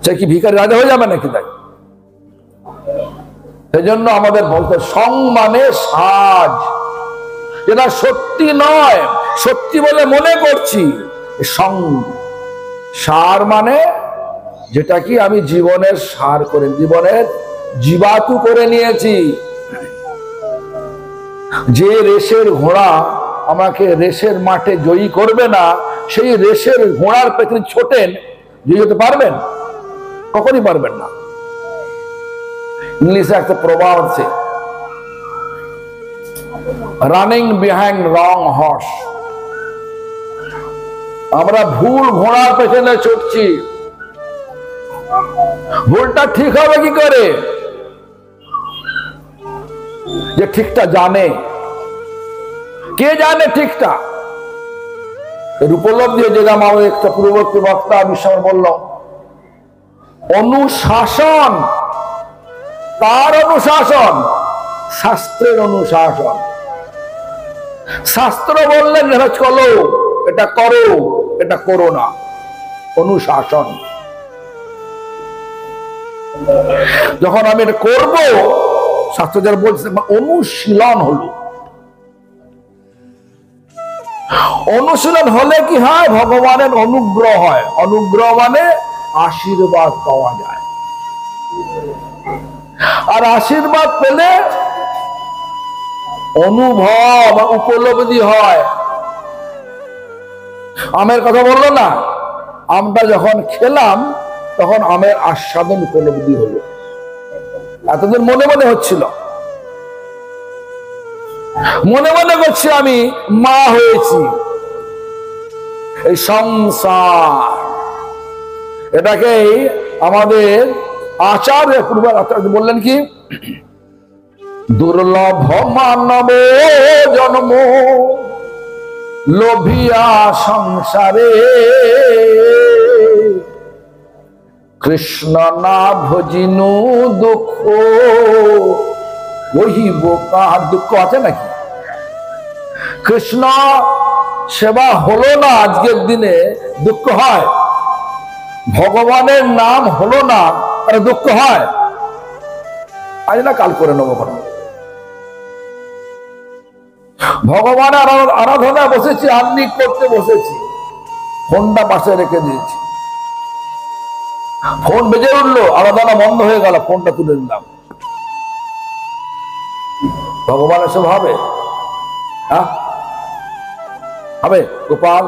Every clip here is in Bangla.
সে কি ভিখারি রাজা হয়ে যাবে নাকি? তাই সেজন্য আমাদের বলতে সং মানে সাজ, যেটা সত্যি নয় সত্যি বলে মনে করছি। সং সার মানে যেটা কি আমি জীবনের সার করে, জীবনের জীবাতু করে নিয়েছি। যে রেসের ঘোড়া আমাকে রেসের মাঠে জয়ী করবে না, সেই রেসের ঘোড়ার পেছনে ছোটেন, জয়ী হতে পারবেন? কখনই পারবেন না। ইংলিশে একটা প্রবাদ আছে, রানিং বিহাইন্ড রং হর্স। আমরা ভুল ঘোড়ার পেছনে ছুটছি। ভুলটা ঠিক হবে কি করে? যে ঠিকটা জানে, কে জানে ঠিকটা? এর উপলব্ধি যেরকম আমাদের একটা পূর্ববর্তী বক্তা বিশ্বর বলল, অনুশাসন, তার অনুশাসন, শাস্ত্রের অনুশাসন। শাস্ত্র বললেন এটা চলো, এটা করো, এটা করো না, অনুশাসন। যখন আমি এটা করবো, শাস্ত্র যারা বলছে অনুশীলন হলো। অনুশীলন হলে কি হয়? ভগবানের অনুগ্রহ হয়। অনুগ্রহ মানে আশীর্বাদ পাওয়া যায়। আর আশীর্বাদ পেলে অনুভব উপলব্ধি হয়। আমের কথা বললো না, আমটা যখন খেলাম তখন আমের আস্বাদন উপলব্ধি হলো। এতদিন মনে মনে হচ্ছিল, মনে মনে করছি আমি মা হয়েছি। এই সংসার, এটাকেই আমাদের আচার্য পূর্বের আচার্য বললেন কি, দুর্লভ মানব জন্ম লোভিয়া সংসারে, কৃষ্ণ না ভজিনু দুঃখ বহিব কার। দুঃখ আছে নাকি? কৃষ্ণ সেবা হলো না আজকের দিনে দুঃখ হয়? ভগবানের নাম হলো না তাহলে দুঃখ হয়? আজ না কাল করে নেবো। ভগবানের আরাধনা বসেছি, আহ্নিক করতে বসেছি, ফোনটা পাশে রেখে দিয়েছি। ফোন বেজে উঠলো, আরাধনা বন্ধ হয়ে গেল, ফোনটা তুলে দিলাম। ভগবান এসব হবে? হ্যাঁ হবে গোপাল?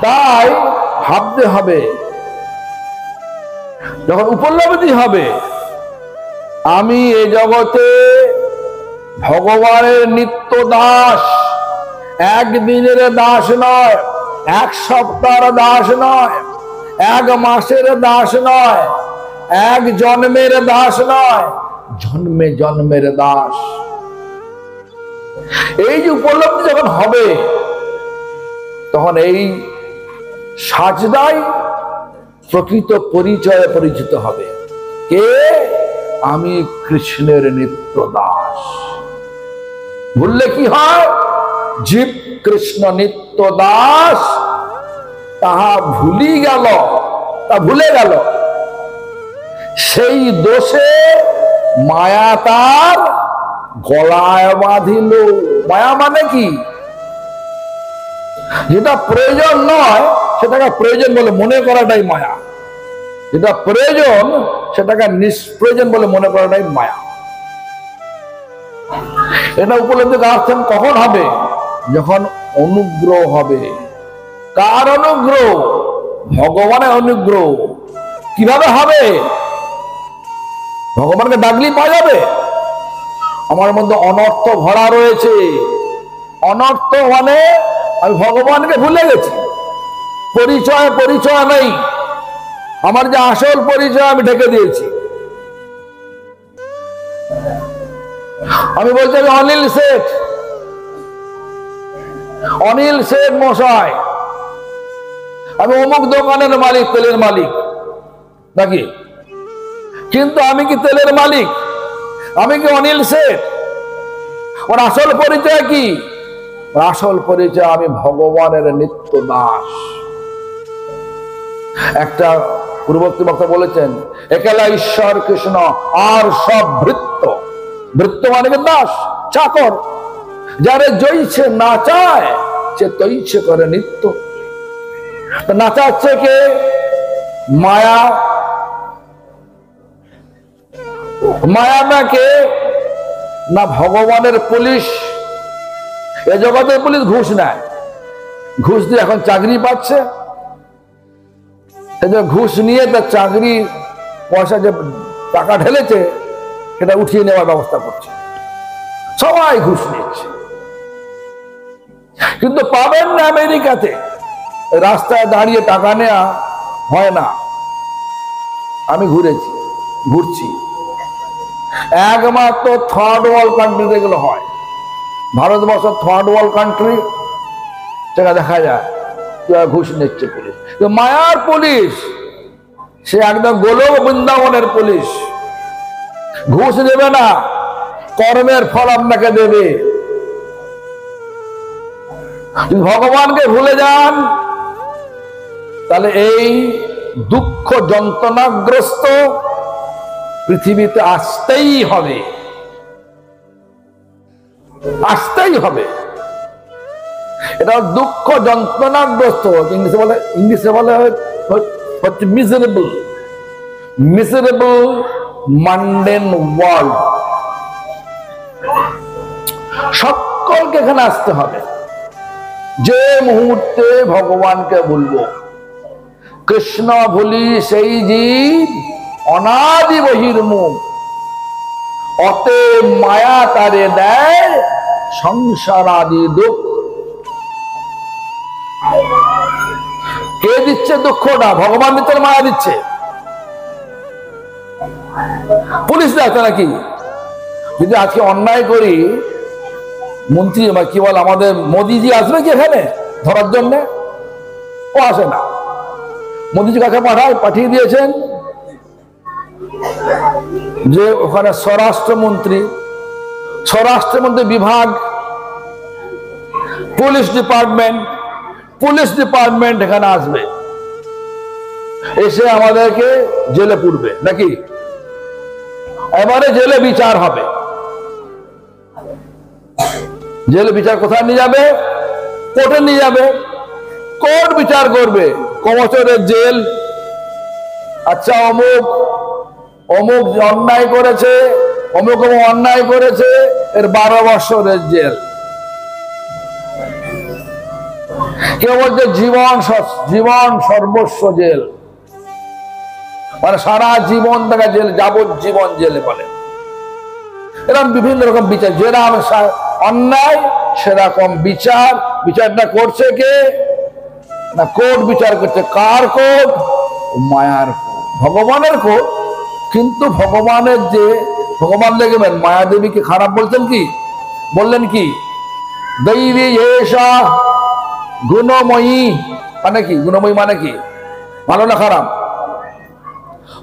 তাই ভাবতে হবে, যখন উপলব্ধি হবে আমি এই জগতে ভগবানের নিত্য দাস, একদিনের দাস নয়, এক সপ্তাহের দাস নয়, এক মাসের দাস নয়, এক জন্মের দাস নয়, জন্মে জন্মের দাস। এই যে উপলব্ধি যখন হবে, তখন এই সাজদাই প্রকৃত পরিচয়ে পরিচিত হবে। কে? আমি কৃষ্ণের নিত্য দাস। ভুললে কি হয়? জীব কৃষ্ণ নিত্য দাস তাহা ভুলি গেল, তা ভুলে গেল। সেই দোষে মায়া তার গলায় বাঁধিল। মায়া মানে কি? যেটা প্রয়োজন নয় সেটাকে প্রয়োজন বলে মনে করাটাই মায়া। যেটা প্রয়োজন সেটাকে নিষ্প্রয়োজন বলে মনে করাটাই মায়া। এটা উপলব্ধি করছেন কখন হবে? যখন অনুগ্রহ হবে। কার অনুগ্রহ? ভগবানের অনুগ্রহ। কিভাবে হবে? ভগবানকে ডাকলেই পাওয়া যাবে? আমার মধ্যে অনর্থ ভরা রয়েছে। অনর্থ মানে আমি ভগবানকে ভুলে গেছি, পরিচয় নেই। আমার যে আসল পরিচয় আমি ঢেকে দিয়েছি। আমি বলছি আমি অনিল শেঠ, অনিল শেঠ মশাই, আমি অমুক দোকানের মালিক, তেলের মালিক নাকি? কিন্তু আমি কি তেলের মালিক? আমি কি অনিল শেঠ? ওর আসল পরিচয় কি? আসল পরিচয় আমি ভগবানের নিত্য দাস। একটা পূর্ববর্তী বক্তা বলেছেন, একলা ঈশ্বর কৃষ্ণ, আর সব ভৃত্য। ভৃত্য মানে কি দাস, চাকর। যারে জইছে নাচায়, সে তৈছে করে নিত্য। নাচাচ্ছে কে? মায়া। মায়া না কে? না ভগবানের পুলিশ। এ জগতের পুলিশ ঘুষ নেয়, ঘুষ দিয়ে এখন চাকরি পাচ্ছে। ঘুষ নিয়ে তার চাকরি পয়সা যে টাকা ঢেলেছে সেটা উঠিয়ে নেওয়ার ব্যবস্থা করছে। সবাই ঘুষ নিচ্ছে, কিন্তু পাবেন না আমেরিকাতে। রাস্তায় দাঁড়িয়ে টাকা নেওয়া হয় না। আমি ঘুরছি, একমাত্র থার্ড ওয়ার্ল্ড কান্ট্রিতে এগুলো হয়। ভারতবর্ষ থার্ড ওয়ার্ল্ড কান্ট্রি, সেটা দেখা যায় ঘুষ নিচ্ছে পুলিশ। মায়ার পুলিশ, সে একদম গোলক বৃন্দাবনের পুলিশ। ঘুষ দেবে না, কর্মের ফল আপনাকে দেবে। যদি ভগবানকে ভুলে যান, তাহলে এই দুঃখ যন্ত্রণাগ্রস্ত পৃথিবীতে আসতেই হবে, আসতেই হবে। এটা দুঃখ যন্ত্রণাগ্রস্ত, ইংলিশে বলে হচ্ছে মিজারেবল, মিজারেবল মান্ডেন ওয়ার্ল্ড। সকলকে এখানে আসতে হবে। যে মুহূর্তে ভগবানকে ভুলবো, কৃষ্ণ ভুলি সেই জীব অনাদি বহির্মুখ, অতে মায়া তারে দেয় সংসার আদি দুঃখ। কে দিচ্ছে দুঃখটা? ভগবান দিচ্ছে, মায়া দিচ্ছে। পুলিশ দেখছে নাকি? যদি আজকে অন্যায় করি, মন্ত্রী বা কি বল, আমাদের মোদিজি আসবে কি এখানে ধরার জন্য? ও আসে না। মোদিজি কাকে পাঠিয়ে দিয়েছেন যে ওখানে স্বরাষ্ট্রমন্ত্রী বিভাগ, পুলিশ ডিপার্টমেন্ট এখানে আসবে, এসে আমাদেরকে জেলে পুরবে নাকি? এবারে জেলে বিচার হবে। জেলে বিচার কোথায় নিয়ে যাবে? কোর্টে নিয়ে যাবে। কোর্ট বিচার করবে, কবছরের জেল। আচ্ছা, অমুক অন্যায় করেছে, অমুক অন্যায় করেছে, এর 12 বছরের জেল। কেউ বলছে জীবন সর্বস্ব জেল, মানে সারা জীবন তাকে জেল, যাবজ্জীবন জেলে বলে। এরকম বিভিন্ন রকম বিচার, যেরকম অন্যায় সেরকম বিচার। বিচারটা করছে কে? না কোর্ট বিচার করছে। কার কোর্ট? মায়ার কোর্ট, ভগবানের কোর্ট। কিন্তু ভগবানের যে ভগবান দেখবেন মায়া দেবীকে খারাপ বলছেন কি? বললেন কি? দৈবী এষা গুণময়ী। মানে কি গুণময়ী? মানে কি? ভালো না খারাপ?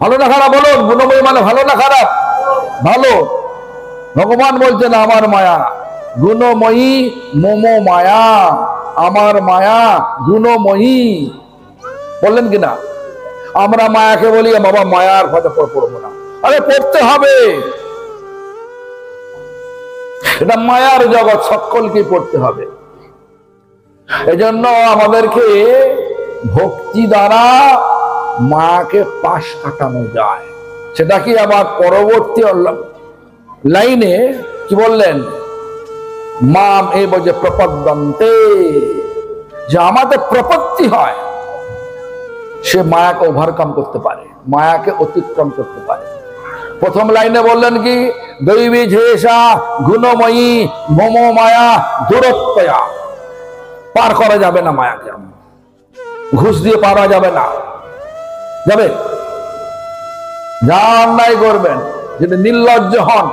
ভালো না খারাপ বলুন। গুণময়ী মানে ভালো না খারাপ? ভালো। ভগবান বলছেন আমার মায়া গুণময়ী, মম মায়া, আমার মায়া গুণময়ী। বললেন কিনা? আমরা মায়াকে বলি বাবা মায়ার কথা পড়বো না। আরে পড়তে হবে, এটা মায়ার জগৎ, সকলকে পড়তে হবে। এজন্য আমাদেরকে ভক্তি দ্বারা মায়াকে পাশ কাটানো যায়। সেটা কি আবার পরবর্তী লাইনে কি বললেন? মাম এই বলছে প্রপদ্যন্তে, যে আমাদের প্রপত্তি হয়, সে মায়াকে ওভারকাম করতে পারে, মায়াকে অতিক্রম করতে পারে। প্রথম লাইনে বললেন কি? দৈবী ঝেষা গুণময়ী মম মায়া দূরত্বয়া। পার করা যাবে না মায়াকে, ঘুষ দিয়ে পারা যাবে না। যাবে? যা অন্যায় করবেন, যদি নির্লজ্জ হন,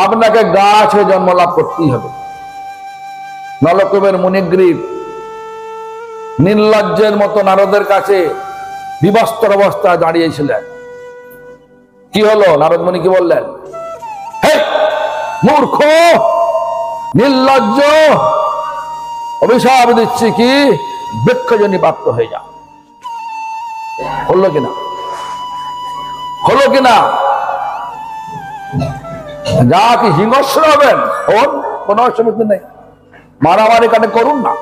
আপনাকে গাছ হয়ে জন্ম লাভ করতেই হবে। নলকুবের মুনিগ্রীব নির্লজ্জের মতো নারদের কাছে বিবস্ত্র অবস্থায় দাঁড়িয়েছিলেন। কি হলো? নারদ মুনি কি বললেন? হে মূর্খ, নির্লজ্জ, অভিশাপ দিচ্ছি কি বৃক্ষজনী প্রাপ্ত হয়ে যা। হলো কিনা? হলো কিনা? যা কি হিংস্র হবেন হন, কোনো অসুবিধা নেই, মারামারি কাটে করুন না,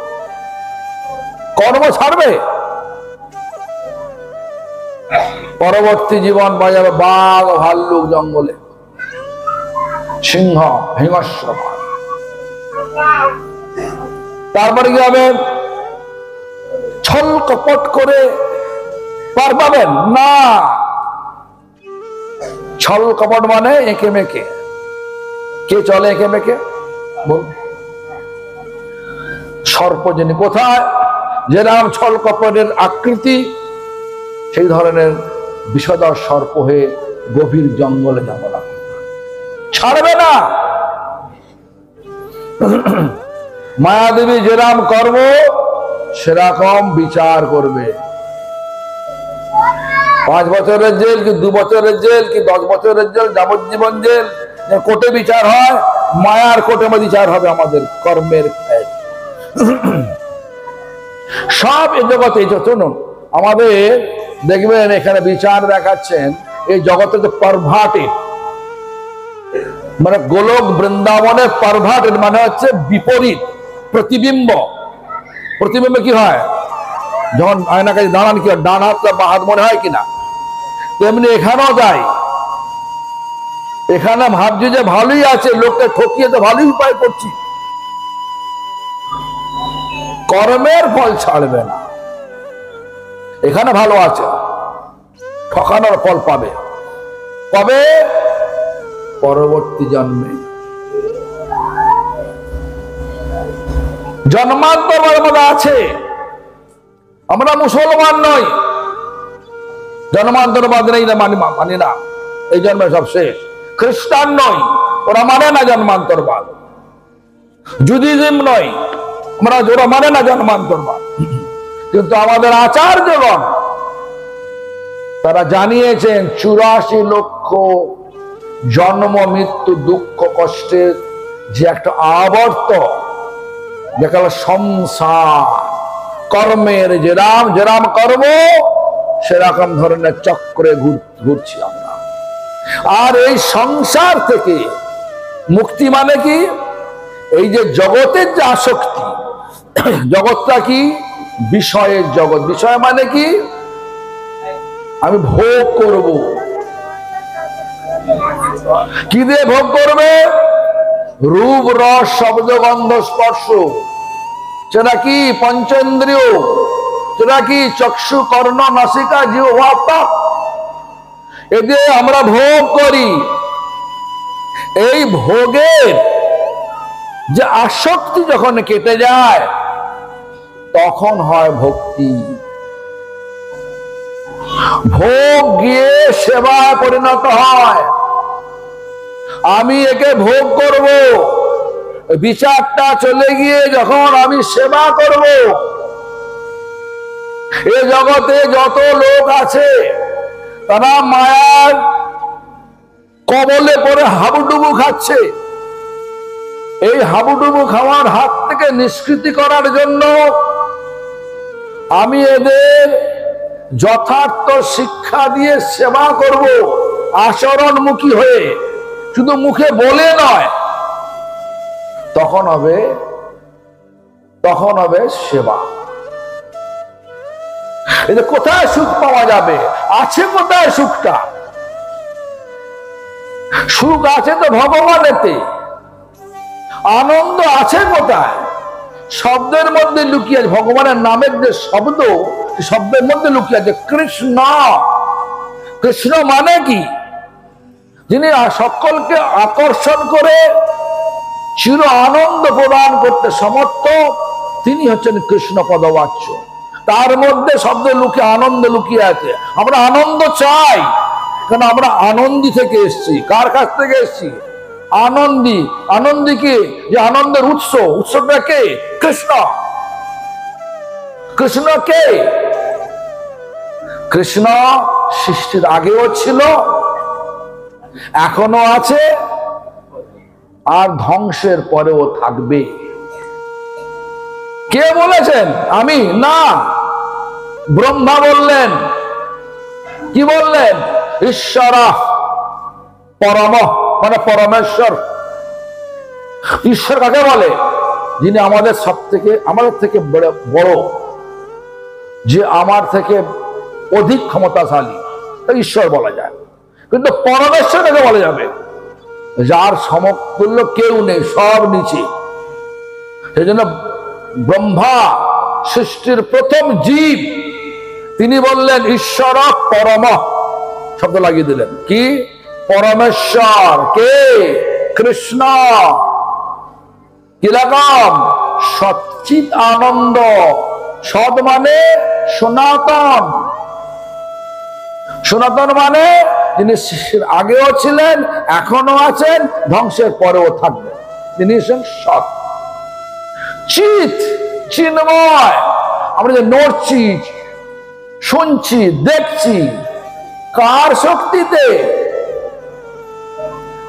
কর্ম ছাড়বে। পরবর্তী জীবন বাজাবে বাঘ ভাল্লুক জঙ্গলে, সিংহ হিংস্র। তারপরে কি হবে? ছল কপট করে পার পাবেন না। ছল কপট মানে এঁকে মেকে। কে চলে এঁকে মেকে? বল। সর্পজনী কোথায়? যেরকম ছল কপটের আকৃতি, সেই ধরনের বিষধর সর্প হয়ে গভীর জঙ্গলে যাবো না, ছাড়বে না। মায়াদেবী যেরাম কর্ম সেরকম বিচার করবে। 5 বছরের জেল কি 2 বছরের জেল কি 10 বছরের জেল, যাবজ্জীবন জেল, কোর্টে বিচার হয়, মায়ার কোর্টে বিচার হবে আমাদের কর্মের। সব এই জগতে শুনুন, আমাদের দেখবেন এখানে বিচার দেখাচ্ছেন এই জগতে যে পারভার্টেড, মানে গোলক বৃন্দাবনের পারভার্টেড মানে হচ্ছে বিপরীত, প্রতিবিম্ব। প্রতিবিম্ব কি হয়? যখন আয়না কাছে দাঁড়ান কি হয়? ডান হাত বা হাত মনে হয় কিনা? তেমনি এখানেও যাই, এখানে ভাবছি যে ভালোই আছে, লোককে ঠকিয়ে তো ভালোই উপায় করছি, কর্মের ফল ছাড়বে না। এখানে ভালো আছে, ঠকানোর ফল পাবে কবে? পরবর্তী জন্মে। জন্মান্তর মধ্যে আছে। আমরা মুসলমান নই, জন্মান্তরবাদ নেই না, মানি না, এই জন্মে সব শেষ। খ্রিস্টান নই, ওরা মানে না জন্মান্তরবাদ। জুডিজম নই, ওরা মানে না জন্মান্তরবাদ। কিন্তু আমাদের আচার্যগণ তারা জানিয়েছেন 84 লক্ষ জন্ম মৃত্যু দুঃখ কষ্টের যে একটা আবর্ত, দেখাল সংসার, কর্মের যেরাম যেরাম কর্ম সেরকম ধরনের চক্রে ঘুরছি আমরা। আর এই সংসার থেকে মুক্তি মানে কি? এই যে জগতের যে আসক্তি, জগৎটা কি? বিষয়ের জগৎ। বিষয় মানে কি? আমি ভোগ করব। কি দিয়ে ভোগ করবে? রূপ রস শব্দ গন্ধ স্পর্শ, সেটা কি? পঞ্চেন্দ্রিয়, সেটা কি? চক্ষু কর্ণ নাসিকা জিহ্বা ত্বক, এদের আমরা ভোগ করি। এই ভোগের যে আসক্তি যখন কেটে যায় তখন হয় ভক্তি। ভোগ গিয়ে সেবায় পরিণত হয়। আমি একে ভোগ করব, বিচারটা চলে গিয়ে যখন আমি সেবা করব। এ জগতে যত লোক আছে তারা মায়ার কবলে পড়ে হাবুডুবু খাচ্ছে। এই হাবুডুবু খাওয়ার হাত থেকে নিষ্কৃতি করার জন্য আমি এদের যথার্থ শিক্ষা দিয়ে সেবা করব, আচরণমুখী হয়ে, শুধু মুখে বলে নয়। তখন হবে সেবা। এই যে কোথায় সুখ পাওয়া যাবে? আছে কোথায় সুখটা? সুখ আছে তো ভগবানেতে। আনন্দ আছে কোথায়? শব্দের মধ্যে লুকিয়ে আছে। ভগবানের নামের যে শব্দ, শব্দের মধ্যে লুকিয়ে আছে কৃষ্ণ। কৃষ্ণ মানে কি? যিনি সকলকে আকর্ষণ করে চির আনন্দ প্রদান করতে সমর্থ, তিনি হচ্ছেন কৃষ্ণ পদবাচ্য। তার মধ্যে শব্দ লুকিয়ে, আনন্দ লুকিয়ে আছে। আমরা আনন্দ চাই, কারণ আমরা আনন্দী থেকে এসেছি। কার কাছ থেকে এসেছি? আনন্দী। আনন্দী কি? যে আনন্দের উৎস। উৎসটা কে? কৃষ্ণ। কৃষ্ণ কে? কৃষ্ণ সৃষ্টির আগেও ছিল, এখনো আছে, আর ধ্বংসের পরেও থাকবে। কে বলেছেন? আমি না, ব্রহ্মা বললেন কি বললেন? ঈশ্বর পরম, মানে পরমেশ্বর। ঈশ্বর কাকে বলে? যিনি আমাদের থেকে বড়, যে আমার থেকে অধিক ক্ষমতাশালী, তাই ঈশ্বর বলা যায়। কিন্তু পরমেশ্বর কাকে বলা যাবে? যার সমতুল্য কেউ নেই, সব নিচে। সেই জন্য ব্রহ্মা সৃষ্টির প্রথম জীব, তিনি বললেন ঈশ্বর পরম, শব্দ লাগিয়ে দিলেন। কি? পরমেশ্বর। কে? কৃষ্ণ। কিরকম? সচ্চিৎ আনন্দ। সৎ মানে সনাতন। সনাতন মানে যিনি সৃষ্টির আগেও ছিলেন, এখনো আছেন, ধ্বংসের পরেও থাকবেন। তিনি হচ্ছেন সৎ। চিৎ, চিন্ময়। আমরা যে নড়ছি, শুনছি, দেখছি, কার শক্তিতে?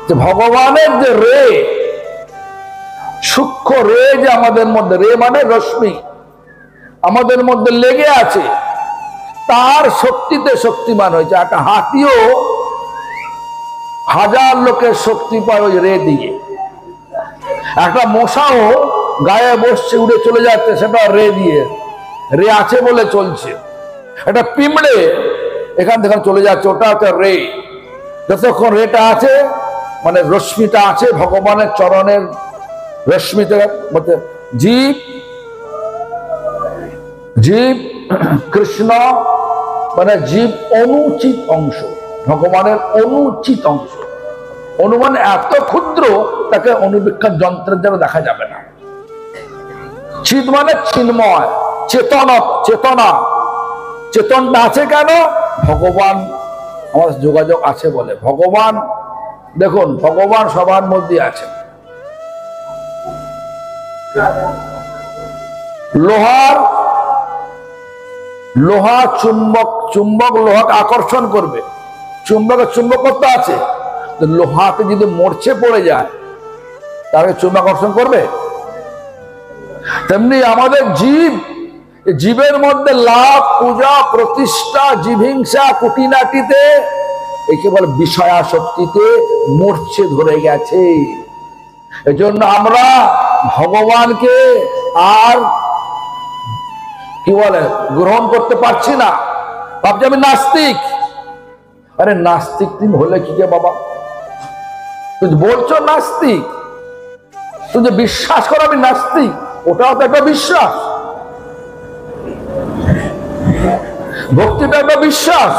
যে ভগবানের যে রে, সূক্ষ্ম রে, যে আমাদের মধ্যে, রে মানে রশ্মি, আমাদের মধ্যে লেগে আছে, তার শক্তিতে শক্তিমান হয়েছে। একটা হাতিও 1000 লোকের শক্তি পায় ওই রে দিয়ে। একটা মশাও গায়ে বসছে, উড়ে চলে যাচ্ছে, সেটা রে দিয়ে, রে আছে বলে চলছে। একটা পিঁমড়ে এখান থেকে চলে যাচ্ছে, ওটা হচ্ছে রে। যতক্ষণ রেটা আছে, মানে রশ্মিটা আছে, ভগবানের চরণের রশ্মিতে জীব, জীব কৃষ্ণ মানে জীব অনুচিত অংশ, ভগবানের অনুচিত অংশ। অনু মানে এত ক্ষুদ্র, তাকে অনুবীক্ষণ যন্ত্রের দ্বারা দেখা যাবে না। চিৎ মানে চিন্ময়, চেতনা। চেতনা, চেতনটা আছে কেন? ভগবান আমাদের যোগাযোগ আছে বলে। ভগবান, দেখুন, ভগবান সবার মধ্যে আছে। লোহা চুম্বক লোহাকে আকর্ষণ করবে, চুম্বকের চুম্বকত্ব আছে। লোহাতে যদি মরচে পড়ে যায়, তাহলে চুম্বক আকর্ষণ করবে? তেমনি আমাদের জীবের মধ্যে লাভ, পূজা, প্রতিষ্ঠা, জীবহিংসা, কুটিনাটিতে, একে বলে বিষয়াসক্তিতে মরচে ধরে গেছে। এজন্য আমরা ভগবানকে আর কি বলে গ্রহণ করতে পারছি না। ভাবছি আমি নাস্তিক। আরে নাস্তিক তুমি হলে কি গে বাবা? তুমি বলছো নাস্তিক, তুমি যে বিশ্বাস করো আমি নাস্তিক, ওটাও তো একটা বিশ্বাস। ভক্তিটা একটা বিশ্বাস,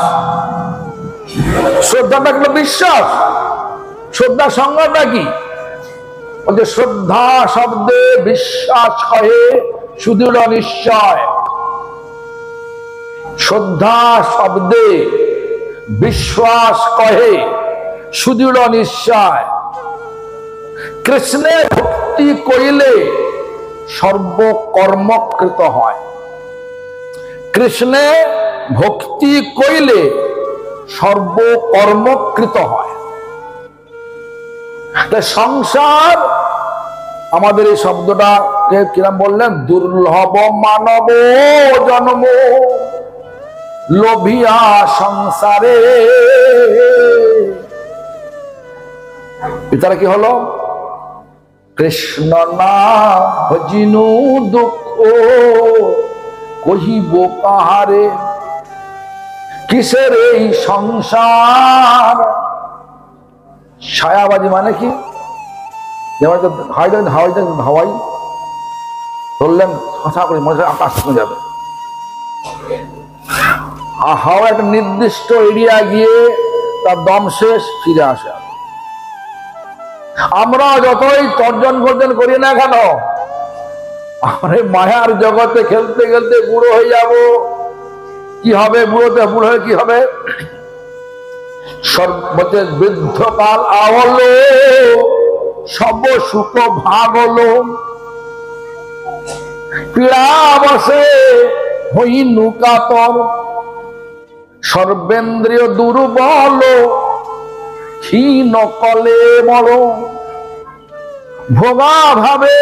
শ্রদ্ধাটা একটা বিশ্বাস। শ্রদ্ধা সংজ্ঞাটা কি? বলছে শ্রদ্ধা শব্দে বিশ্বাস কহে সুদৃঢ় নিশ্চয়। শ্রদ্ধা শব্দে বিশ্বাস কহে সুদৃঢ় নিশ্চয়। কৃষ্ণে ভক্তি করিলে সর্বকর্মকৃত হয়। কৃষ্ণে ভক্তি করিলে সর্বকর্মকৃত হয়। সংসার, আমাদের এই শব্দটা কিরম বললেন? দুর্লভ মানব জন্ম লোভিয়া সংসারে। তারা কি হলো? কৃষ্ণ না ভজিনু দুঃখ কহিব কাহারে। কিসের এই সংসার? ছায়াবাজি মানে কি? যেমন হাওয়াই ধরলেন, কথা করে মনে হয় আকাশ ছুঁয়ে যাবে। হাওয়া একটা নির্দিষ্ট এরিয়া গিয়ে তার দম শেষ, ফিরে আসে। আমরা যতই তর্জন গর্জন করি না কেন, আমরা মায়ার জগতে খেলতে খেলতে বুড়ো হয়ে যাব। কি হবে? বুড়ো হয়ে কি হবে? সর্বতে বৃদ্ধকাল আহলো, সব সুখ ভাগ হলো। পীড়া বসে হই নুকাতর, সর্বেন্দ্রিয় দুর্বল ক্ষীণ কলে বড়। ভোগা ভাবে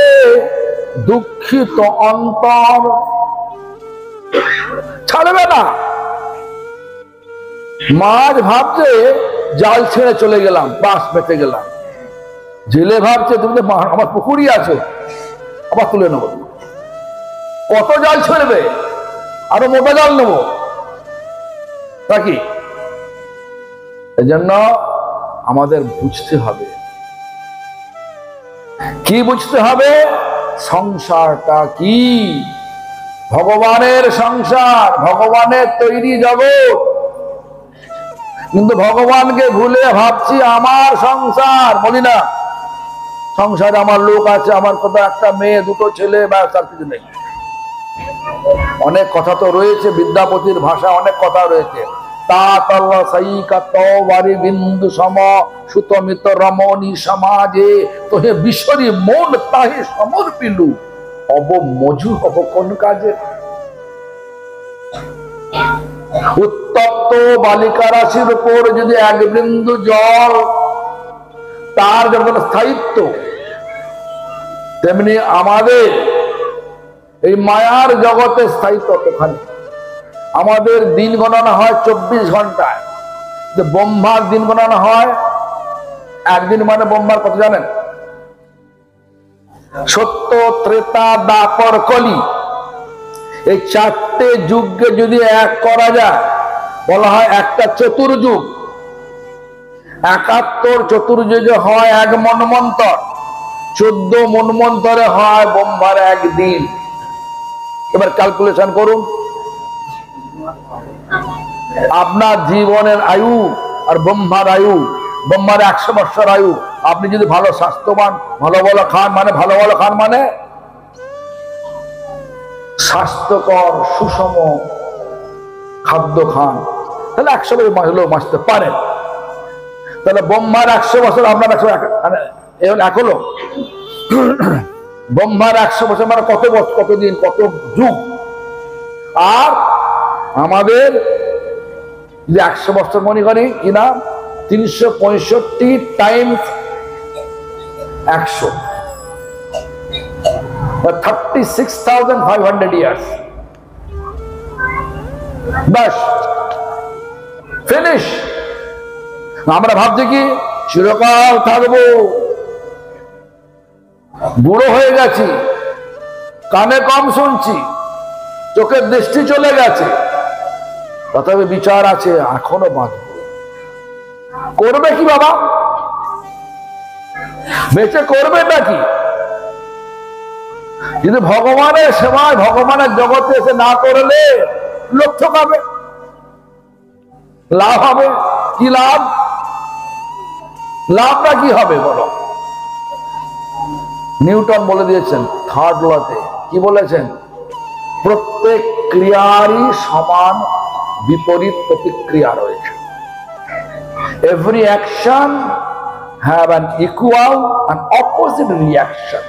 দুঃখিত অন্তর, ছাড়বে না। মাছ ভাবছে জাল ছেড়ে চলে গেলাম, বাস বেঁচে গেলাম। জেলে ভাবছে তুমি তো আমার পুকুরই আছো, আবার তুলে নেবো। কত জাল ছেড়বে, আরো মোটা জাল নেবো নাকি? এই জন্য আমাদের বুঝতে হবে, কি বুঝতে হবে? সংসারটা কি? ভগবানের সংসার, ভগবানের তৈরি জগৎ। কিন্তু ভগবানকে ভুলে ভাবছি আমার সংসার। বলি না, সংসারে আমার লোক আছে, আমার কত একটা মেয়ে, দুটো ছেলে, ব্যাস, আর কিছু নেই। অনেক কথা তো রয়েছে, বিদ্যাপতির ভাষা অনেক কথা রয়েছে। তা তল সাইকা তবারি বিন্দু সম সুতমিত রমণী সমাজে তোহে বিশ্বরী মন তাহে সমর্পিলু অব মজু হব কোন কাজে। উত্তপ্ত বালিকা রাশির উপর যদি এক বিন্দু জল, তার যেমন স্থায়িত্ব, তেমনি আমাদের এই মায়ার জগতে স্থায়িত্ব ওখানে। আমাদের দিন গণনা হয় 24 ঘন্টায়, যে ব্রহ্মার দিন গণনা হয় একদিন। মানে ব্রহ্মার কত জানেন? সত্য, ত্রেতা, দ্বাপর, কলি, এই 4টে যুগকে যদি এক করা যায়, বলা হয় একটা চতুর্যুগ। 71 চতুর্যুগে হয় এক মন্বন্তর, 14 মন্বন্তরে হয় ব্রহ্মার একদিন। এবার ক্যালকুলেশন করুন, আপনার জীবনের আয়ু আর ব্রহ্মার আয়ু, ব্রহ্মার 100 বৎসর আয়ু। আপনি যদি ভালো স্বাস্থ্যবান, ভালো ভালো খান, মানে ভালো ভালো খান মানে স্বাস্থ্যকর সুষম খাদ্য খান, তাহলে 100 বছর হলেও বাঁচতে পারেন। তাহলে ব্রহ্মার 100 বছর, আপনার 100 এক হলো। ব্রহ্মার 100 বছর মানে কত বছর, কত দিন, কত যুগ। আর আমাদের যে 100 বছর মনে করি কিনা, 365 টাইমস 100, 36,500 ইয়ার্স। বাস, ফিনিশ। আমরা ভাবছি কি চিরকাল থাকবো, বুড়ো হয়ে গেছি, কানে কম শুনছি, চোখের দৃষ্টি চলে গেছে, তথাপি বিচার আছে এখনো বাঁচব। করবে কি বাবা? বেঁচে করবে নাকি? কিন্তু ভগবানের সেবায়, ভগবানের জগতে এসে না করলে লোক ঠকাবে, লাভ হবে কি? লাভটা কি হবে বলো? নিউটন বলে দিয়েছেন থার্ড লতে, কি বলেছেন? প্রত্যেক ক্রিয়ারই সমান বিপরীত প্রতিক্রিয়া রয়েছে। Every action have an equal and opposite reaction.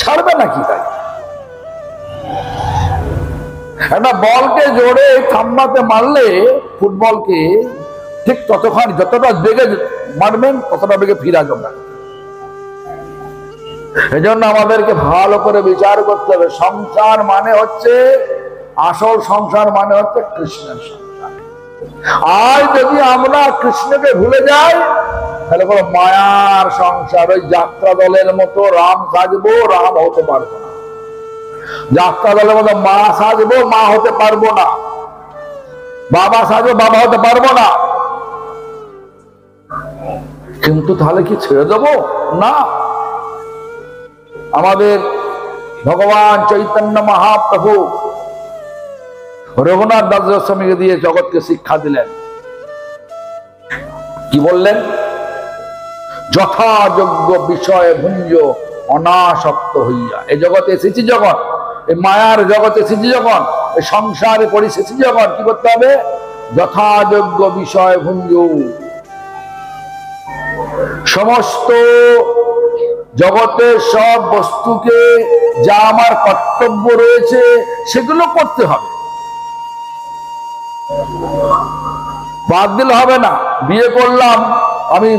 ছাড়বে নাকি? তাই একটা বলকে জোরে থাম্বাতে মারলে, ফুটবলকে, ঠিক ততক্ষণ যতটা বেগে মারবেন ততটা বেগে ফিরে আসবে। এই জন্য আমাদেরকে ভালো করে বিচার করতে হবে। সংসার মানে হচ্ছে, আসল সংসার মানে হচ্ছে কৃষ্ণের সংসার। আর যদি আমরা কৃষ্ণকে ভুলে যাই, তাহলে কোনো মায়ার সংসার, ওই যাত্রা দলের মতো রাম সাজবো, রাম হতে পারবো না। যাত্রা দলের মতো মা সাজবো, মা হতে পারবো না। বাবা সাজবো, বাবা হতে পারবো না। কিন্তু তাহলে কি ছেড়ে দেবো? না। আমাদের ভগবান চৈতন্য মহাপ্রভু রঘুনাথ দাস গোস্বামীকে দিয়ে জগৎকে শিক্ষা দিলেন। কি বললেন? যথাযোগ্য বিষয় ভুঞ্জ অনাসক্ত হইয়া। এই জগতে এসেছি যখন, এই মায়ার জগতে এসেছি যখন, এই সংসারে পরিস্থিতি যখন, কি করতে হবে? যথাযোগ্য বিষয় ভুঞ্জ। সমস্ত জগতের সব বস্তুকে যা আমার কর্তব্য রয়েছে সেগুলো করতে হবে, বাদ দিলে হবে না। বিয়ে করলাম, আমি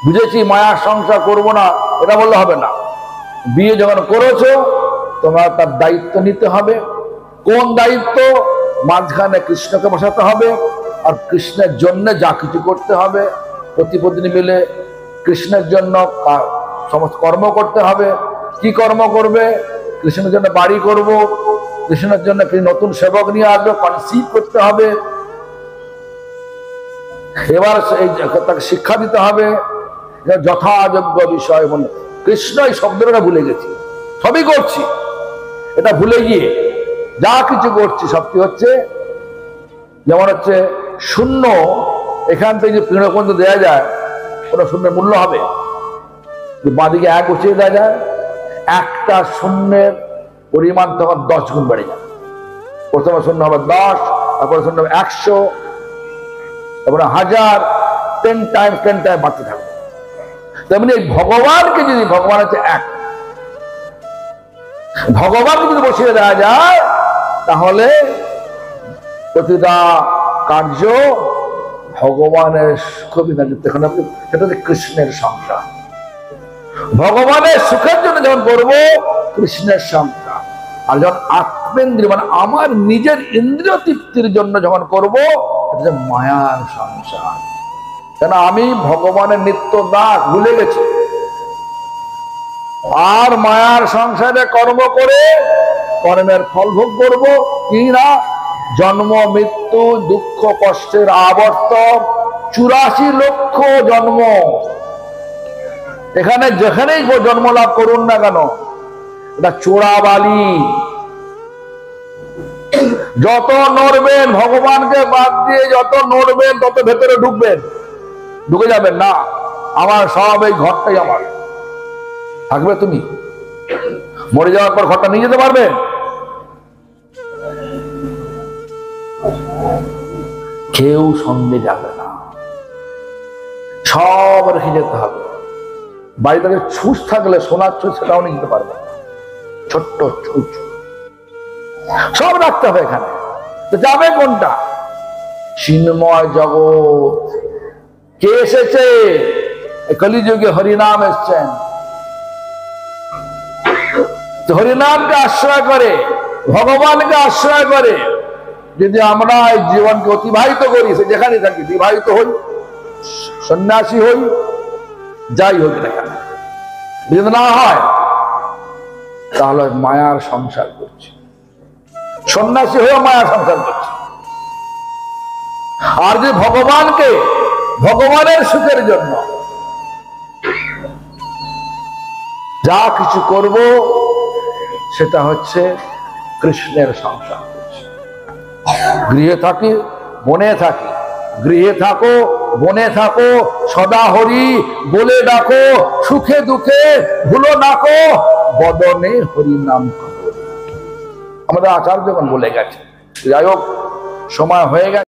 বুঝেছি মায়ার সংসার করব না, এটা বললে হবে না। বিয়ে যখন করেছো, তোমার তার দায়িত্ব নিতে হবে। কোন দায়িত্ব? মাঝখানে কৃষ্ণকে বসাতে হবে, আর কৃষ্ণের জন্য যা কিছু করতে হবে প্রতিপত্নী মিলে কৃষ্ণের জন্য সমস্ত কর্ম করতে হবে। কি কর্ম করবে? কৃষ্ণের জন্য বাড়ি করব, কৃষ্ণের জন্য নতুন সেবক নিয়ে আসবে, কনসিভ করতে হবে, এবার তাকে শিক্ষা দিতে হবে, যথাযোগ্য বিষয় বলে কৃষ্ণ এই শব্দটা ভুলে গেছি, সবই করছি, এটা ভুলে গিয়ে যা কিছু করছি সব কি হচ্ছে, যেমন হচ্ছে শূন্য, এখান থেকে যে তৃণপর্যন্ত দেওয়া যায় ওটা শূন্যের মূল্য হবে, বাঁদিকে এক উঠিয়ে দেওয়া যায়, একটা শূন্যের পরিমাণ তখন 10 গুণ বেড়ে যাবে। প্রথমে শূন্য হবে 10, তারপরে শূন্য হবে 100, তারপরে 1000, 10 টাইমস বাড়তে থাকবে। তেমনি ভগবানকে যদি, ভগবান হচ্ছে এক, ভগবানকে যদি বসিয়ে দেওয়া যায় তাহলে প্রতিটা কার্য ভগবানের সুখবি না, সেটা হচ্ছে কৃষ্ণের সংসার। ভগবানের সুখের জন্য যখন করবো কৃষ্ণের সংসার, আর যখন আত্মেন্দ্রিয় মানে আমার নিজের ইন্দ্রিয় তৃপ্তির জন্য যখন করবো এটা হচ্ছে মায়ার সংসার। কেন আমি ভগবানের নিত্য দাস ভুলে গেছি, আর মায়ার সংসারে কর্ম করে কর্মের ফল ভোগ করবো কি না, জন্ম মৃত্যু দুঃখ কষ্টের আবর্তন, 84 লক্ষ জন্ম, এখানে যেখানেই জন্ম লাভ করুন না কেন এটা চোরাবালি। যত নড়বেন ভগবানকে বাদ দিয়ে, যত নড়বেন তত ভেতরে ঢুকবেন, ঢুকে যাবেন না, আমার সব এই ঘরটাই আমার থাকবে। তুমি মরে যাওয়ার পর ঘরটা নিয়ে যেতে পারবে? কেউ সঙ্গে যাবে না, সব রেখে যেতে হবে। বাড়িতে ছুঁচ থাকলে, সোনার ছুঁচ, সেটাও নিয়ে যেতে পারবে, ছোট্ট ছুঁচ সব রাখতে হবে এখানে। তো যাবে কোনটা? চিন্ময় জগৎ। কে এসেছে? কলিযুগে হরিনাম এসছেন, হরিনামকে আশ্রয় করে, ভগবানকে আশ্রয় করে যদি আমরা এই জীবনকে অতিবাহিত করি, সে যেখানে থাকি, বিবাহিত হই, সন্ন্যাসী হই, যাই হোক না কেন, যদি না হয় তাহলে মায়ার সংসার করছি, সন্ন্যাসী হয়েও মায়ার সংসার করছি। আর যে ভগবানকে, ভগবানের সুখের জন্য যা কিছু করব সেটা হচ্ছে কৃষ্ণের সংসার করছি। গৃহে থাকি, বনে থাকি, গৃহে থাকো, বনে থাকো, সদা হরি বলে ডাকো, সুখে দুঃখে ভুলো নাকো, বদনে হরি নাম করো। আমাদের আচার্যগণ বলে গেছে। যাই হোক, সময় হয়ে গেছে।